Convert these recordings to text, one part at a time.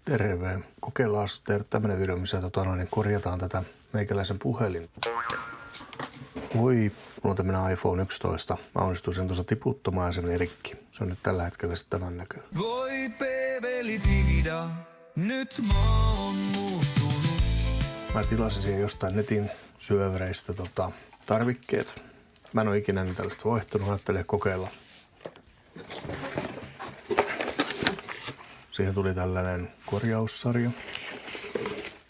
Terve. Kokeillaan tehdä tämmönen video, missä korjataan tätä meikäläisen puhelin. Voi, mulla on tämmönen iPhone 11. Mä onnistuin sen tuossa tiputtamaan ja se meni rikki. Se on nyt tällä hetkellä sitten tämän näköinen. Voi peveli tigida, nyt mä oon muuttunut. Mä tilasin siihen jostain netin syövereistä tarvikkeet. Mä en oo ikinä niin tällaista vaihtanut, ajattelin kokeilla. Siihen tuli tällainen korjaussarja.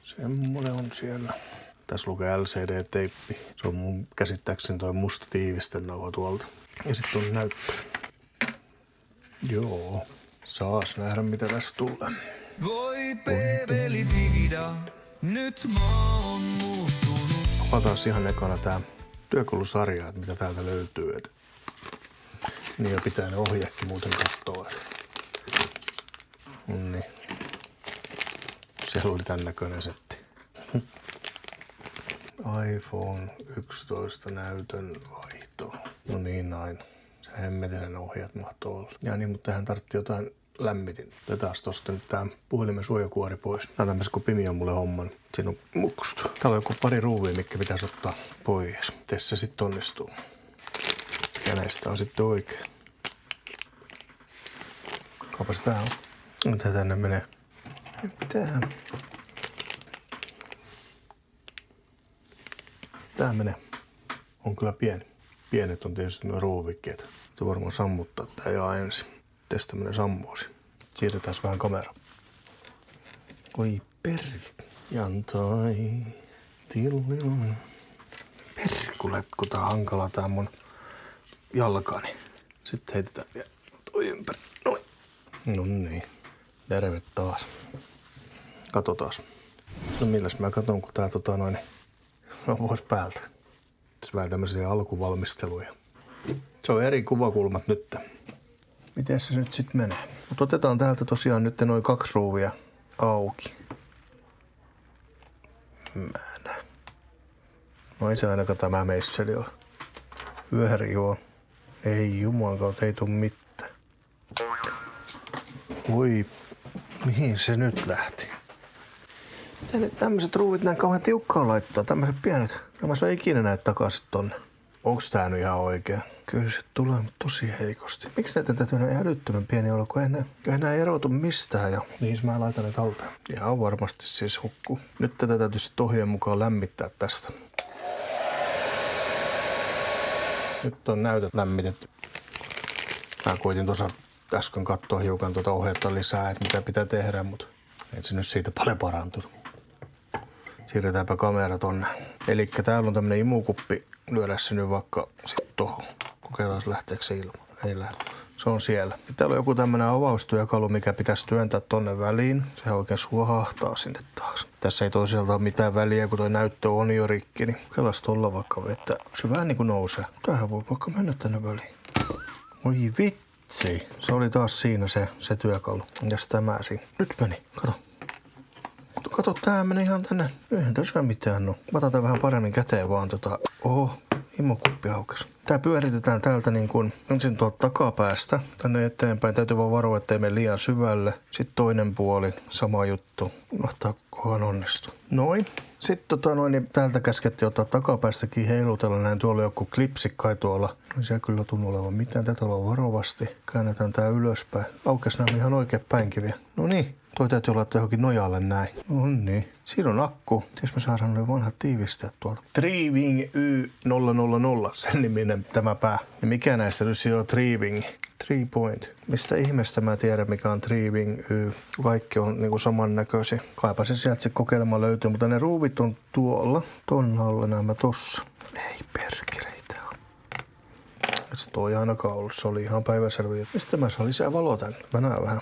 Semmonen on siellä. Tässä lukee LCD-teippi. Se on mun käsittääkseni toi musta tiivistenauha tuolta. Ja sitten on näyttö. Joo. Saas nähdä mitä tässä tulee. Voi peveli tigida, nyt mä oon muuttunut. Avataan ihan ekana tää työkalusarja, että mitä täältä löytyy. Niin ja pitää ne ohjeekin muuten katsoa. Niin. Siellä oli tän näköinen setti. iPhone 11 näytön vaihto. No niin näin. Se hemmetisen ohjeet mahtoo olla. Ja niin, mutta tähän tarvittiin jotain lämmitin. Otetaan tosta nyt tää puhelimen suojakuori pois. Nää tämmöset kun Pimi on mulle homman. Siinä on mukstu. Täällä on joku pari ruuvia, mitkä pitäisi ottaa pois. Mites se sit onnistuu? Ja näistä on sitten oikein. Kaupas tää on. Mitä tänne menee? Mitä? Tää menee. On kyllä pieni. Pienet on tietysti nuo ruuvikkeet. Se varmaan sammuttaa tää ihan ensin. Mites tämmönen sammuusi? Siirretään vähän kamera. Oi perjantai. Tillilu. Perkulet, kun tää on hankala tää mun jalkani. Sitten heitetään vielä toi ympäri. Noin. No niin. Terve taas. Kato taas. No milläs mä katon, kun tää on pois päältä. Tässä vähän tämmöisiä alkuvalmisteluja. Se on eri kuvakulmat nyt. Miten se nyt sit menee? Mut otetaan täältä tosiaan nyt noin 2 ruuvia auki. Mä näen. No ei se ainakaan tämä meisseli ole. Vyöhäri joo. Ei jumalan kautta, ei tuu mitään. Voi, mihin se nyt lähti? Mitä nyt tämmöiset ruuvit näin kauhean tiukkaan laittaa? Tämmöiset pienet. Nämä saa ikinä näitä takaisin tonne. Onks tää nyt ihan oikein? Kyllä se tulee tosi heikosti. Miksi näitä täytyy näin älyttömän pieni olla, kun ei nää erotu mistään jo. Mihin mä laitan ne talteen? Ihan varmasti siis hukkuu. Nyt tätä täytyy sitten ohjeen mukaan lämmittää tästä. Nyt on näytöt lämmitetty. Mä koitin tuossa äsken katsoa hiukan ohjetta lisää, että mitä pitää tehdä, mutta ei se nyt siitä paljon parantunut. Siirretäänpä kamera tonne. Elikkä täällä on tämmönen imukuppi. Lyödään se nyt vaikka sit tohon. Kokeillaan lähteekö se ilma. Ei lähde. Se on siellä. Ja täällä on joku tämmönen avaustyökalu, mikä pitäisi työntää tonne väliin. Se oikein suohahtaa sinne taas. Tässä ei toisaalta ole mitään väliä, kun toi näyttö on jo rikki. Niin kokeillaan tolla vaikka vettä. Se vähän niinku nousee. Tämähän voi vaikka mennä tänne väliin. Oi vitsi. Se oli taas siinä se työkalu. Mitäs tämä siinä? Nyt meni. Kato. Kato, tää meni ihan tänne. Eihän tässä mitään oo. Mä otan tän vähän paremmin käteen vaan Oho, imukuppi aukesi. Tää pyöritetään täältä niin kuin ensin tuolta takapäästä tänne eteenpäin. Täytyy vaan varoa, ettei mene liian syvälle. Sitten toinen puoli, sama juttu. Mahtaa kohan onnistua. Noin. Sitten niin täältä käskettiin ottaa takapäästäkin heilutella näin. Tuolla joku klipsi kai tuolla. Ei siellä kyllä tunnu olevan mitään. Tätä ollaan varovasti. Käännetään tää ylöspäin. Aukesi nämä ihan oikein päinkin vielä. No niin. Toi täytyy laittaa johonkin nojalle näin. No niin. Siinä on akku. Ties me saadaan ne vanhat tiivisteet tuolta. Treeving Y000. Sen niminen tämä pää. Ja mikä näistä nyt on Treeving? 3 point. Mistä ihmeestä mä tiedän mikä on Treeving Y? Kaikki on niinku samannäköisiä. Kaipa se sieltä se kokeilema löytyy. Mutta ne ruuvit on tuolla. Ton alla nämä tossa. Ei perkeleitä on. Se toi ainakaan ollut. Se oli ihan päiväselviä. Mistä mä saan lisää valoa tänne? Mä näen vähän.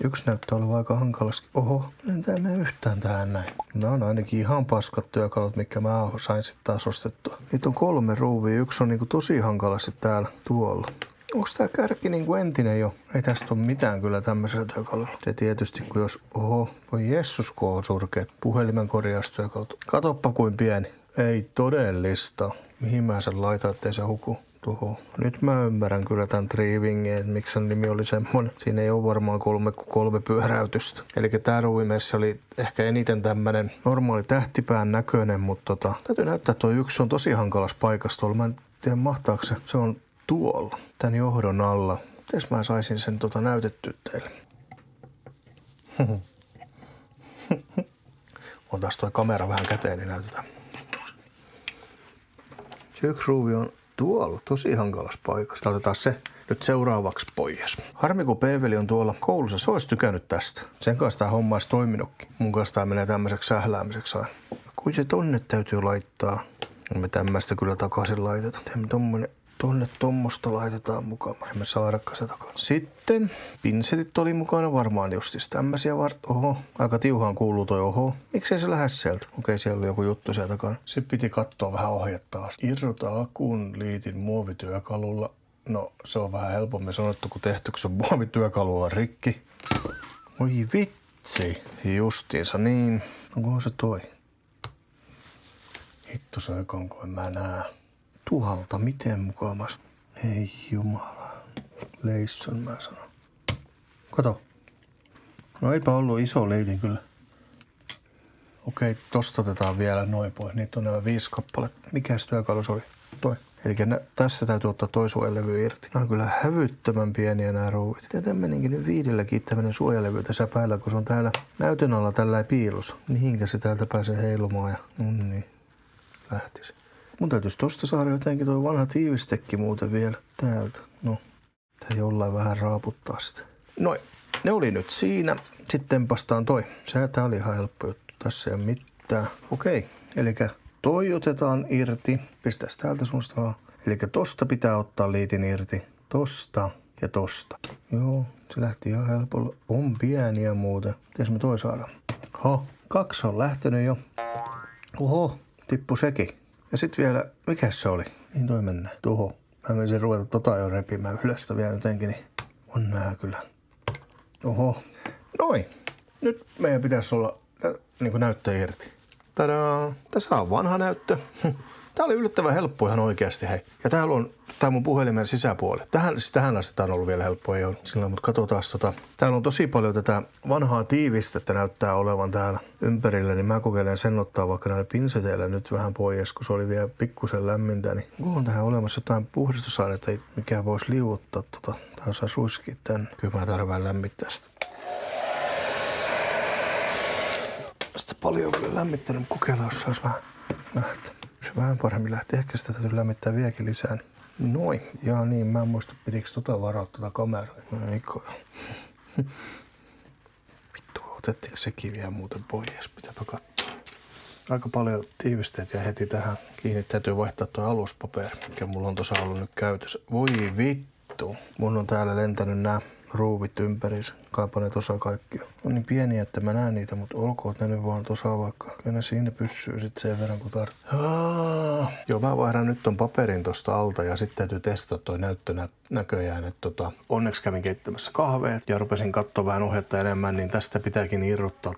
Yksi näyttää olevan aika hankalasti. Oho, en tää mene yhtään tähän näin. Nämä on ainakin ihan paskat työkalut, mitkä mä sain sitten taas ostettua. Niitä on 3 ruuvia. Yksi on niinku tosi hankalasti täällä tuolla. Onks tää kärki niinku entinen jo? Ei tästä ole mitään kyllä tämmöisellä työkalulla. Se tietysti kun jos... Oho, voi jessus kun on surkeet. Puhelimen korjaustyökalut. Katoppa kuin pieni. Ei todellista. Mihin mä sen laitan, ettei se huku? tuohon. Nyt mä ymmärrän kyllä tämän Drivingin, että miksi sen nimi oli semmonen. Siinä ei ole varmaan kolme pyöräytystä. Eli tää ruuvimessi oli ehkä eniten tämmönen normaali tähtipään näköinen, mutta täytyy näyttää, että toi yksi on tosi hankalassa paikassa tuolla. Mä en tiedä mahtaako se on tuolla, tän johdon alla. Mites mä saisin sen näytettyä teille? Otas toi kamera vähän käteen, niin näytetään. Se yksi ruuvi on tuolla tosi hankalassa paikassa. Otetaan se nyt seuraavaksi pois. Harmi kun Peeveli on tuolla koulussa, se olisi tykännyt tästä. Sen kanssa tämä homma olisi toiminutkin. Mun kanssa tämä menee tämmöiseksi sähläämiseksi aina. Kun se tonne täytyy laittaa. No me tämmöistä kyllä takaisin laitetaan. Teemme tonne tommosta laitetaan mukaan. Emme saadakaan se takaisin. Sitten pinsetit oli mukana varmaan justis tämmöisiä Oho, aika tiuhaan kuuluu toi oho. Miksei se lähde sieltä? Okei, siellä oli joku juttu sieltä takana. Sitten piti katsoa vähän ohjetta. Irrota akun liitin muovityökalulla. No, se on vähän helpommin sanottu kuin tehty, kun se muovityökalu on rikki. Oi vitsi. Justiinsa niin. Onkohan se toi? Hitto soikoon, kun en mä näe. Tuhalta, miten mukamas? Ei jumala. Leisson mä sanon. Kato. No eipä ollut iso leitin kyllä. Okei, tosta otetaan vielä noin pois. Niitä on nämä 5 kappaletta. Mikäs työkalu se oli? Toi. Eli tässä täytyy ottaa toi suojalevy irti. Nämä on kyllä hävyttömän pieniä nämä ruuvit. Ja tämmöinenkin nyt 5 tämmönen suojalevy tässä päällä, kun se on täällä näytön alla tällä piilossa. Mihinkä se täältä pääsee heilumaan ja niin. Lähtisi. Mun täytyisi tosta saada jotenkin tuo vanha tiivistekki muuten vielä täältä. No, tää jollain vähän raaputtaa sitä. Noin, ne oli nyt siinä. Sitten pastaan toi. Tää oli ihan helppo juttu. Tässä ei ole mitään. Okei, elikkä toi otetaan irti. Pistäis täältä suusta vaan. Elikkä tosta pitää ottaa liitin irti. Tosta ja tosta. Joo, se lähti ihan helpolla. On pieniä muuten. Mites me toi saadaan? 2 on lähtenyt jo. Oho, tippu sekin. Ja sit vielä, mikäs se oli? Niin toi mennään. Tuohon. Mä menisin ruveta jo repimään ylös vielä jotenkin, niin on nää kyllä. Oho. Noin. Nyt meidän pitäisi olla niinku näyttö irti. Tadaa. Tässä on vanha näyttö. Tää oli yllättävän helppo ihan oikeasti, hei. Ja täällä on tää mun puhelimen sisäpuoli. Tähän asti tää on ollut vielä helppo, ei ole sillä, mutta katsotaan Täällä on tosi paljon tätä vanhaa tiivistettä näyttää olevan täällä ympärillä, niin mä kokeilen sen ottaa vaikka näillä pinseteillä nyt vähän pois, kun se oli vielä pikkusen lämmintä, niin on tähän olemassa jotain puhdistusainetta, mikä voisi liuuttaa tää osaa suiskia tän. Kyllä mä tarvitsen lämmittää sitä. Sitä paljon vielä lämmittänyt, kokeillaan, jos saisi vähän lähteä. Se vähän paremmin lähtee. Ehkä sitä täytyy lämmittää vieläkin lisää. Noin. Ja niin, mä en muista, pitikö varaa kameraa. No eikö. Vittu, otettiinko sekin vielä muuten pois? Pitääpä katsoa. Aika paljon tiivisteet ja heti tähän kiinni täytyy vaihtaa tuo aluspaperi, mikä mulla on tuossa ollut nyt käytössä. Voi vittu. Mun on täällä lentänyt nämä ruuvit ympärissä. Kaipa ne tossa kaikki on niin pieniä, että mä näen niitä, mutta olkoon ne nyt vaan tossa vaikka. Kyllä ne siinä pysyy sit sen verran kun tarvitsee. Joo, mä vaihdan nyt ton paperin tosta alta ja sitten täytyy testata toi näyttö näköjään. Että onneksi kävin keittämässä kahveet ja rupesin katsoa vähän ohjetta enemmän, niin tästä pitääkin irrottaa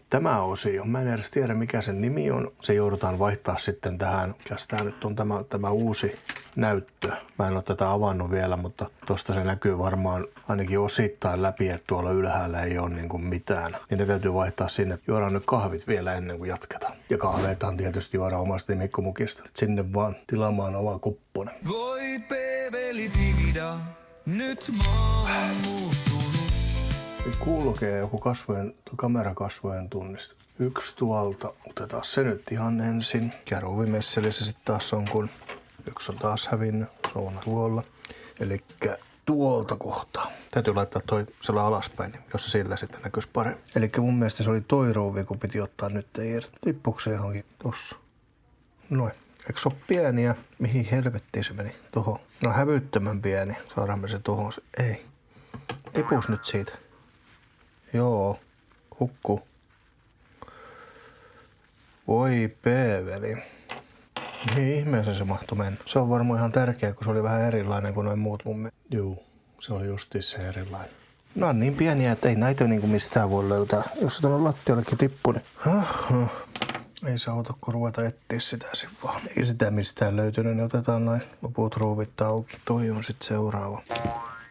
tämä osio. Mä en edes tiedä mikä sen nimi on. Se joudutaan vaihtaa sitten tähän. Mikäs tää nyt on tämä uusi näyttö. Mä en ole tätä avannut vielä, mutta tosta se näkyy varmaan ainakin osittain läpi, että tuolla ylhäällä ei ole niin kuin mitään. Niin ne täytyy vaihtaa sinne. Juodaan nyt kahvit vielä ennen kuin jatketaan. Ja kahveetaan tietysti juodaan omasta Mikko-mukista. Sinne vaan tilaamaan oma kupponen. Voi Peeveli Tigida, nyt mä oon muuttunut. Kulkee joku kamerakasvojen tunniste. Yksi tuolta. Otetaan se nyt ihan ensin. Ja ruuvimesseli se sitten taas on, kun yksi on taas hävinnyt. Se on tuolla. Elikkä tuolta kohtaa. Täytyy laittaa toi sillä alaspäin, jos se sillä sitten näkyisi paremmin. Elikkä mun mielestä se oli toi ruuvi, kun piti ottaa nyt irti. Tippuuko se johonkin tossa? Noin. Eikö se ole pieniä? Mihin helvettiin se meni? Tohon. No hävyttömän pieni. Saadaan me se tohon. Ei. Tipuus nyt siitä. Joo. Hukku. Voi Peeveli. Mihin ihmeeseen se mahtoi mennä? Se on varmaan ihan tärkeä, kun se oli vähän erilainen kuin noin muut mun mielestä. Juu, se oli justiin se erilainen. No on niin pieniä, että ei näitä niinku mistään voi löytää. Jos se tuonne lattiallekin tippuu, niin... Ei se auta, kun ruveta etsiä sitä sit vaan. Ei sitä mistään löytynyt, niin otetaan noin loput ruuvit auki. Toi on sit seuraava.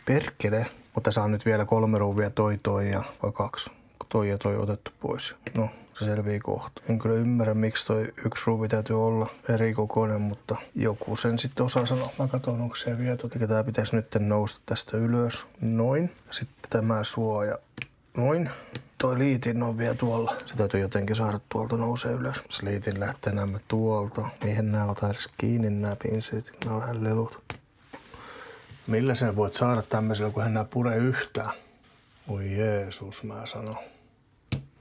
Perkele. Mutta saa nyt vielä 3 ruuvia toi ja vai 2. Toi ja toi otettu pois. No, se selvii kohta. En kyllä ymmärrä, miksi toi 1 ruuvi täytyy olla eri kokoinen, mutta joku sen sitten osaa sanoa. Mä katson, onko se vielä eli tää pitäisi nyt nousta tästä ylös. Noin. Sitten tämä suoja. Noin. Toi liitin on vielä tuolla. Se täytyy jotenkin saada tuolta nousee ylös. Se liitin lähtee nämä tuolta. Eihän nää ota edes kiinni nää pinsit, kun nää on vähän lelut. Millä sen voit saada tämmöisellä, kun hän nää pure yhtään? Oi Jeesus, mä sanon.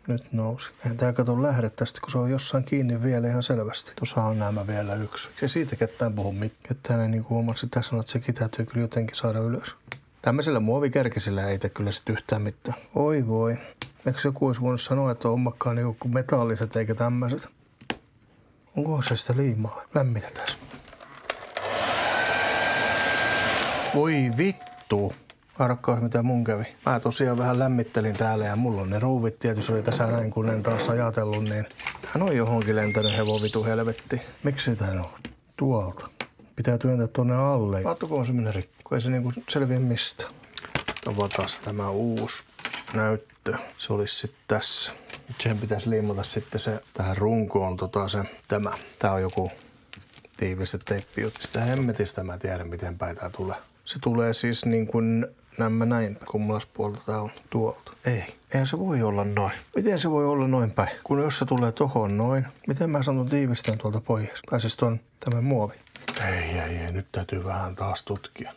Nyt nousi. Eihän tää kato lähde tästä, kun se on jossain kiinni vielä ihan selvästi. Tuossa on nämä vielä 1. Se siitä ketään puhu mitään. Ketään ei niinku omassa sitä sanoa, että sekin täytyy kyllä jotenkin saada ylös. Tämmöisellä muovikerkisellä ei tee kyllä sit yhtään mitään. Oi voi. Eikö joku olisi voinut sanoa, että on omakkaan niinku metalliset eikä tämmöiset? Onko se sitä liimaa? Lämmitetään. Voi vittu. Arvakkaas mitä mun kävi. Mä tosiaan vähän lämmittelin täällä ja mulla on ne ruuvit tietysti oli tässä näin kun en taas ajatellut, niin hän on johonkin lentänyt hevon vitu helvetti. Miksi tää on? Tuolta. Pitää työntää tonne alle. Katsokoon se mennä rikko. Ei se niinku selviä mistä. Avataan tämä uusi näyttö. Se olisi sitten tässä. Nyt siihen pitäisi liimata sitten se tähän runkoon tämä. Tää on joku tiivisteteippi. Sitä hemmetistä mä tiedän miten päin tää tulee. Se tulee siis niin kuin nämä näin. Kummalaspuolta tää on tuolta. Eihän se voi olla noin. Miten se voi olla noin päin? Kun jos se tulee tohon noin, miten mä saan tiivistään tuolta pois? Tai siis ton tämän muovi. Ei. Nyt täytyy vähän taas tutkia.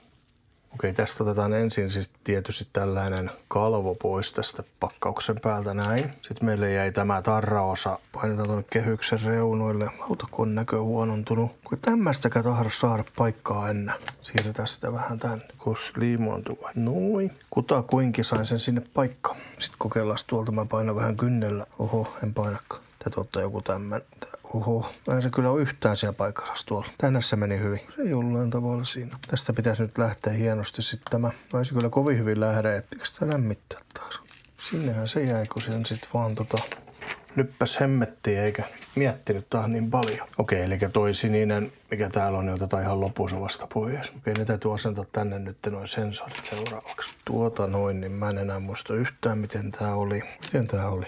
Okei, tästä otetaan ensin siis tietysti tällainen kalvo pois tästä pakkauksen päältä näin. Sitten meille jäi tämä tarraosa. Painetaan tuonne kehyksen reunoille. Autakon näkö huonontunut. Kun tämmöistäkään tahdo saada paikkaa enää. Siirretään sitä vähän tänne. Kos liimoontuu. Noin. Kutakuinkin sain sen sinne paikkaan. Sitten kokeillaan tuolta. Mä painan vähän kynnellä. Oho, en painakaan. Täytyy ottaa joku tämmönen. Oho, ei se kyllä ole yhtään siellä paikassa tuolla. Tänne se meni hyvin. Se jollain tavalla siinä. Tästä pitäisi nyt lähteä hienosti sitten tämä. No ei se kyllä kovin hyvin lähde, että eikö sitä lämmittää taas? Sinnehän se jäi, kun sen sitten vaan nyppäs hemmettiin eikä miettinyt taas niin paljon. Okei, eli toi sininen, mikä täällä on, niin otetaan ihan lopussa vasta pois. Okei, ne täytyy asentaa tänne nyt noin sensorit seuraavaksi. Noin, niin mä en enää muista yhtään miten tää oli. Miten tää oli?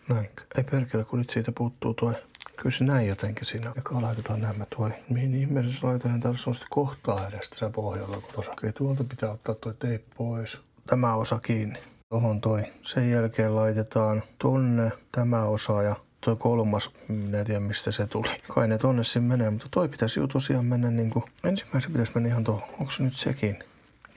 Näinkö? Ei perkele, kun nyt siitä puuttuu toi. Kyllä se näin jotenkin siinä. Ja laitetaan nämä toi. Mihin ihmeessä laitetaan täällä sellaista kohtaa edes tässä pohjalla. Okei, tuolta pitää ottaa toi teippi pois. Tämä osa kiinni. Tohon toi. Sen jälkeen laitetaan tonne tämä osa ja toi kolmas, en tiedä mistä se tuli. Kai ne tonne siinä menee, mutta toi pitäisi jo tosiaan mennä niinku. Ensimmäisen pitäisi mennä ihan tuohon. Onko se nyt sekin?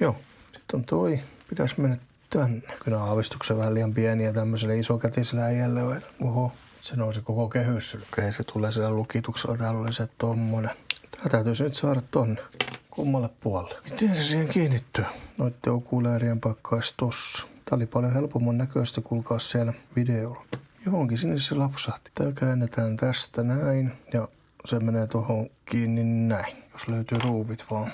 Joo. Sitten on toi. Pitäisi mennä tänne. Kyllä aavistuksen vähän liian pieniä tämmöiselle isokätiselle äijälle. Oho. Se nousi koko kehys. Okei, se tulee sillä lukituksella. Täällä oli se tommonen. Tää täytyisi nyt saada tonne. Kummalle puolelle. Miten se siihen kiinnittyy? Noitte okuläärien pakkaisi tossa. Tää oli paljon helpomman näköistä, kuulkaa siellä videolla. Johonkin sinne se lapsahti. Tää käännetään tästä näin. Ja se menee tohon kiinni näin. Jos löytyy ruuvit vaan.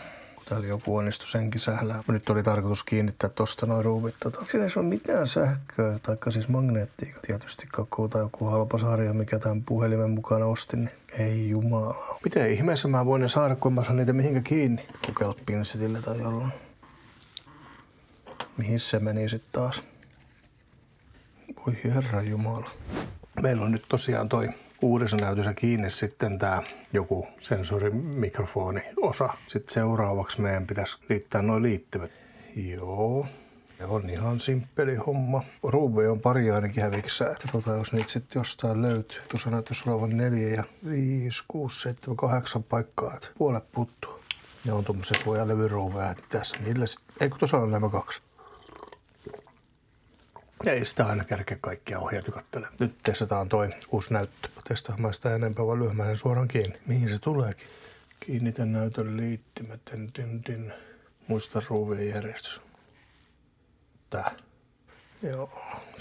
Täällä joku onnistui senkin sählää. Nyt oli tarkoitus kiinnittää tosta noin ruuvit. Onko siinä ole mitään sähköä, taikka siis magneettia? Tietysti kakku tai joku halpa sarja, mikä tämän puhelimen mukana ostin. Niin ei jumala. Miten ihmeessä mä voin ne saada, kun mä saan niitä mihinkä kiinni? Kokeilla pinsetillä tai jollain. Mihin se meni sitten taas? Voi herra jumala. Meillä on nyt tosiaan toi uudessa näytössä kiinni sitten tää joku sensorimikrofoni-osa. Sitten seuraavaksi meidän pitäisi liittää nuo liittimet. Joo. Se on ihan simppeli homma. Ruuveja on pari ainakin häviksää. Jos niitä sitten jostain löytyy. Tuossa näyttäisi olevan 4 ja 5, 6, 7, 8 paikkaa. Et puolet puttuu. Ne on tommosia suojalevyruuveja. Tässä niillä sitten. Eikö tuossa ole nämä 2? Ei sitä aina kerkeä kaikkia ohjeita katselemaan. Nyt testataan toi uusi näyttö. Testaamaan sitä enempää vaan lyömään sen suoraan kiinni. Mihin se tuleekin? Kiinnitän näytön liittimet. Muista ruuvien järjestys. Tää. Joo,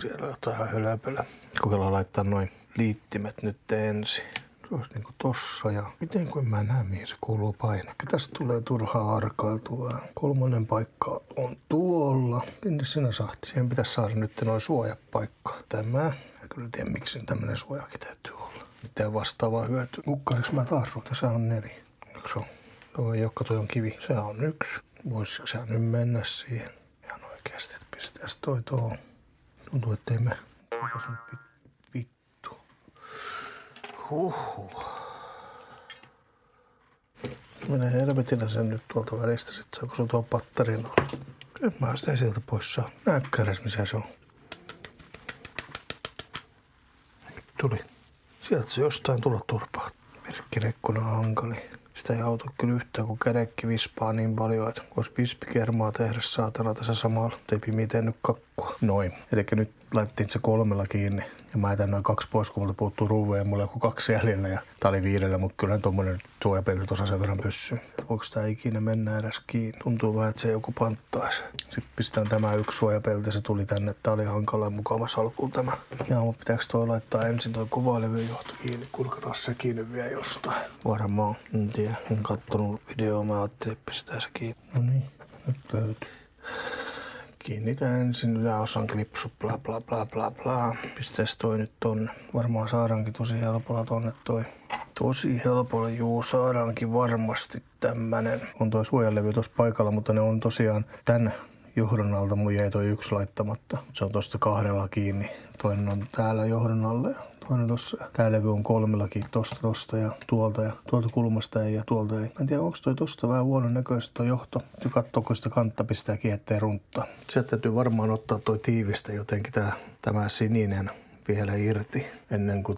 siellä on jotain hölöpölö. Kokeillaan laittaa noin liittimet nyt ensin. Se olisi niinku tossa ja miten kun mä näen mihin se kuuluu paine. Tästä tulee turhaa arkailtua. 3. paikka on tuolla. Minne sinä sahti? Siihen pitäisi saada nyt noin suojapaikka. Tämä. Mä kyllä tiedä miksi tämmönen suojakin täytyy olla. mitään vastaavaa hyötyä. Hukkaisinko mä taas ruveta? Se on 4. Yksi on. Tuo ei olekaan, toi on kivi. Se on 1. Voisiko sä nyt mennä siihen? Ihan oikeasti, että pistäis toi tuohon. Tuntuu, ettei me. Onpas nyt vittu. Huhhuh. Mene helvetillä sen nyt tuolta välistä, sit saako se tuo patterin olla. En mä sitä sieltä pois saa. Näkkäräs missä se on. Nyt tuli. Sieltä se jostain tulla turpaa. Merkkirekkuna on hankali. Sitä ei auta kyllä yhtään, kun kädekki vispaa niin paljon, että vois vispikermaa tehdä saatana tässä samalla. Teipi miten nyt kakkua. Noin. Elikkä nyt laitettiin se 3 kiinni. Ja mä jätän noin 2 pois, kun multa puuttuu ruuveja ja mulla on joku 2 jäljellä. Ja tää oli 5, mutta kyllä tommonen suojapelti tuossa sen verran pyssyy. Voiko tää ikinä mennä edes kiinni? Tuntuu vähän, että se joku panttaisi. Sitten pistän tämä 1 suojapelti, se tuli tänne. Tää oli hankala mukavassa alkuun tämä. Ja mutta pitääkö toi laittaa ensin toi kuvalevyn johto kiinni? Kurkataan se kiinni vielä jostain. Varmaan. En tiedä. En kattonut videoa. Mä ajattelin, että pistetään se kiinni. No niin. Nyt löytyy. Kiinnitä ensin yläosan klipsu, bla bla bla bla bla. Pistäis toi nyt tonne. Varmaan saadaankin tosi helpolla tonne toi. Tosi helpolla, juu, saadaankin varmasti tämmönen. On toi suojalevy tossa paikalla, mutta ne on tosiaan tän johdon alta. Mun jäi toi 1 laittamatta. Se on tosta 2 kiinni. Toinen on täällä johdon alla ja toinen tossa. Tää levy on 3 tosta ja tuolta kulmasta ei ja tuolta ei. En tiedä, onko toi tosta vähän huonon näköistä toi johto. Täytyy katsoa, kun sitä kantta pistää kietteen runttaa. Sieltä täytyy varmaan ottaa toi tiivistä jotenkin tämä sininen vielä irti ennen kuin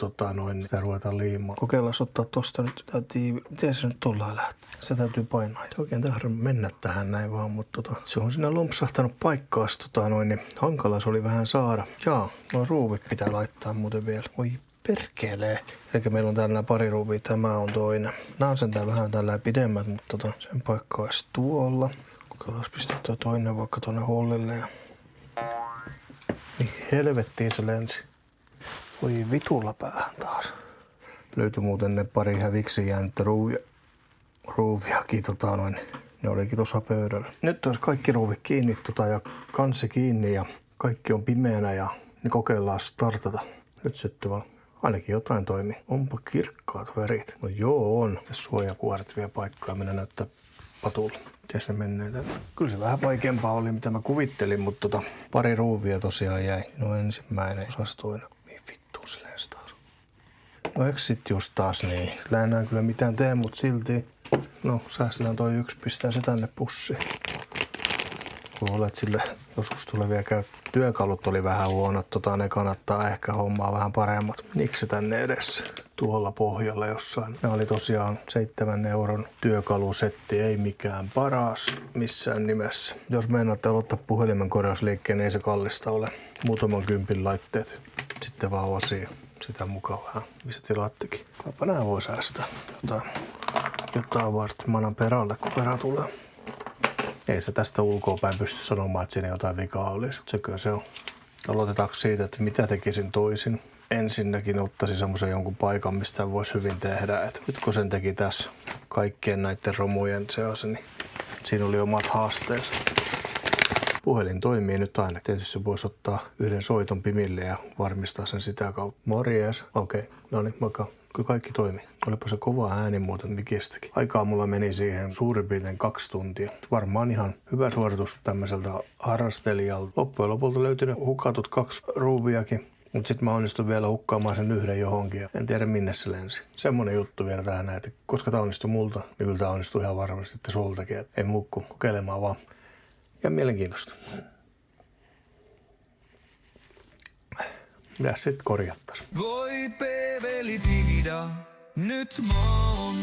sitä ruvetaan liimaan. Kokeillaan ottaa tosta nyt tää tiivi. Miten se nyt tullaan lähtee? Se täytyy painaa. Ei oikein tahdo mennä tähän näin vaan, mutta se on siinä lompsahtanut paikkaas niin hankala se oli vähän saada. Jaa, no ruuvit pitää laittaa muuten vielä. Oi perkelee. Eli meillä on täällä pari ruuvia, tämä on toinen. Nää on sentään vähän tällä pidemmät, mutta sen paikka olisi tuolla. Kokeillaan pistää tuo toinen vaikka tuonne hollille ja niin helvettiin se lensi. Voi vitulla päähän taas. Löytyi muuten ne pari häviksi jäänyttä ruuviakin, ne olikin tuossa pöydällä. Nyt olisi kaikki ruuvit kiinni ja kansi kiinni ja kaikki on pimeänä ja niin kokeillaan startata. Nyt syttyy vaan. Ainakin jotain toimii. Onpa kirkkaat värit. No joo on. Tässä suojakuoret vie paikkaa mennä näyttää patulla. Miten se menee tänne? Kyllä se vähän vaikeampaa oli, mitä mä kuvittelin, mutta pari ruuvia tosiaan jäi. No ensimmäinen osastoinen. Vittu se lensi taas. No eikö sit just taas niin? Kyllä enää kyllä mitään tee, mut silti. No säästetään toi 1, pistää se tänne pussiin. Kun olet sille joskus tulee vielä työkalut oli vähän huonot, ne kannattaa ehkä hommaa vähän paremmat. Menikö se tänne edessä? Tuolla pohjalla jossain. Nämä oli tosiaan 7 euron työkalusetti, ei mikään paras missään nimessä. Jos meinaatte aloittaa puhelimen korjausliikkeen, niin ei se kallista ole. Muutaman kympin laitteet. Sitten vaan osia sitä mukaan vähän, missä tilaattekin. Kaipa nää voi säästää jotain varten manan perälle, kun perä tulee. Ei se tästä ulkoapäin pysty sanomaan, että siinä jotain vikaa olisi. Sekö se on. Aloitetaanko siitä, että mitä tekisin toisin? Ensinnäkin ottaisin semmoisen jonkun paikan, mistä voisi hyvin tehdä. Et nyt kun sen teki tässä kaikkien näiden romujen seassa, niin siinä oli omat haasteensa. Puhelin toimii nyt aina. Tietysti voisi ottaa 1 soiton Pimille ja varmistaa sen sitä kautta. Morjes. Okei, no niin, moikka. Kyllä kaikki toimi. Olipa se kova ääni muuten mikistäkin. Aikaa mulla meni siihen suurin piirtein 2 tuntia. Varmaan ihan hyvä suoritus tämmöiseltä harrastelijalta. Loppujen lopulta löytynyt hukatut 2 ruuviakin. Mutta sitten mä onnistuin vielä hukkaamaan sen 1 johonkin ja en tiedä minne se lensi. Semmonen juttu vielä tähän, että koska tää onnistui multa, niin kyllä tää onnistuu ihan varmasti että sultakin. Et ei muu kuin kokeilemaan vaan. Ja mielenkiintoista. Mitäs sit korjattais? Voi P-veli Digida, nyt mä oon